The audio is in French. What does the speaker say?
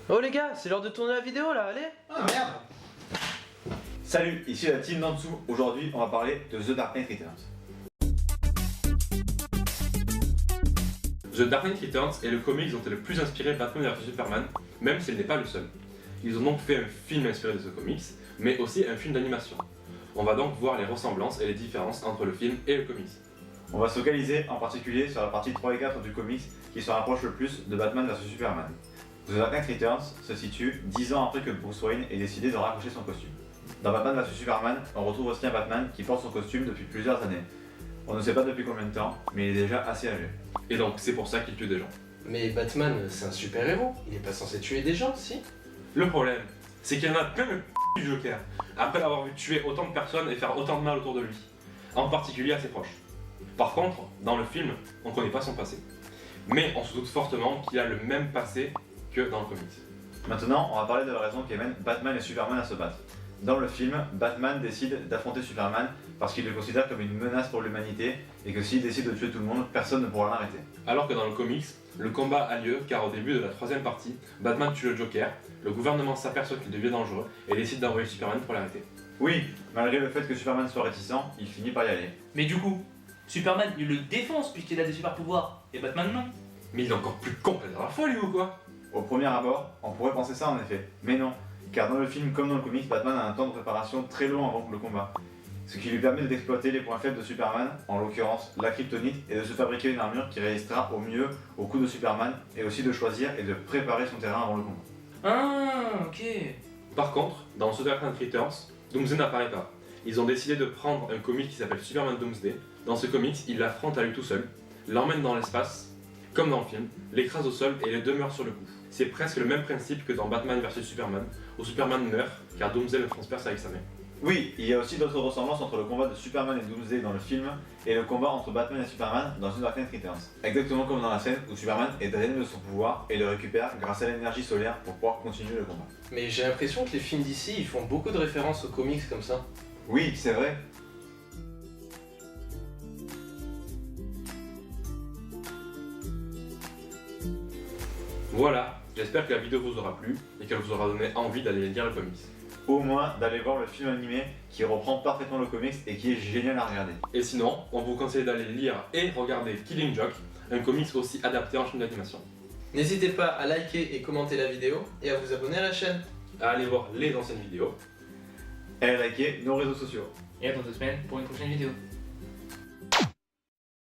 Oh les gars, c'est l'heure de tourner la vidéo là, allez. Ah merde. Salut, ici la team d'en dessous. Aujourd'hui, on va parler de The Dark Knight Returns. The Dark Knight Returns est le comics dont est le plus inspiré Batman vs Superman, même s'il n'est pas le seul. Ils ont donc fait un film inspiré de ce comics, mais aussi un film d'animation. On va donc voir les ressemblances et les différences entre le film et le comics. On va se focaliser en particulier sur la partie 3 et 4 du comics qui se rapproche le plus de Batman vs Superman. The Dark Knight Returns se situe 10 ans après que Bruce Wayne ait décidé de raccrocher son costume. Dans Batman vs Superman, on retrouve aussi un Batman qui porte son costume depuis plusieurs années. On ne sait pas depuis combien de temps, mais il est déjà assez âgé. Et donc c'est pour ça qu'il tue des gens. Mais Batman, c'est un super héros, il est pas censé tuer des gens, si? Le problème, c'est qu'il y en a plein le du Joker, après l'avoir vu tuer autant de personnes et faire autant de mal autour de lui, en particulier à ses proches. Par contre, dans le film, on ne connaît pas son passé. Mais on se doute fortement qu'il a le même passé que dans le comics. Maintenant, on va parler de la raison qui amène Batman et Superman à se battre. Dans le film, Batman décide d'affronter Superman parce qu'il le considère comme une menace pour l'humanité et que s'il décide de tuer tout le monde, personne ne pourra l'arrêter. Alors que dans le comics, le combat a lieu car au début de la troisième partie, Batman tue le Joker, le gouvernement s'aperçoit qu'il devient dangereux et décide d'envoyer Superman pour l'arrêter. Oui, malgré le fait que Superman soit réticent, il finit par y aller. Mais du coup, Superman il le défonce puisqu'il a des super pouvoirs, et Batman non. Mais il est encore plus con que la dernière fois lui ou quoi? Au premier abord, on pourrait penser ça en effet, mais non, car dans le film comme dans le comics, Batman a un temps de préparation très long avant le combat. Ce qui lui permet d'exploiter les points faibles de Superman, en l'occurrence la kryptonite, et de se fabriquer une armure qui résistera au mieux aux coups de Superman, et aussi de choisir et de préparer son terrain avant le combat. Ah, ok. Par contre, dans The Dark Knight Returns, Doomsday n'apparaît pas. Ils ont décidé de prendre un comic qui s'appelle Superman Doomsday. Dans ce comics, il l'affronte à lui tout seul, l'emmène dans l'espace, comme dans le film, l'écrase au sol et le demeure sur le coup. C'est presque le même principe que dans Batman vs Superman, où Superman meurt car Doomsday le transperce avec sa main. Oui, il y a aussi d'autres ressemblances entre le combat de Superman et Doomsday dans le film et le combat entre Batman et Superman dans The Dark Knight Returns. Exactement comme dans la scène où Superman est drainé de son pouvoir et le récupère grâce à l'énergie solaire pour pouvoir continuer le combat. Mais j'ai l'impression que les films d'ici, ils font beaucoup de références aux comics comme ça. Oui, c'est vrai. Voilà, j'espère que la vidéo vous aura plu et qu'elle vous aura donné envie d'aller lire le comics. Au moins d'aller voir le film animé qui reprend parfaitement le comics et qui est génial à regarder. Et sinon, on vous conseille d'aller lire et regarder Killing Joke, un comics aussi adapté en film d'animation. N'hésitez pas à liker et commenter la vidéo et à vous abonner à la chaîne. À aller voir les anciennes vidéos. Et à liker nos réseaux sociaux. Et à dans 2 semaines pour une prochaine vidéo.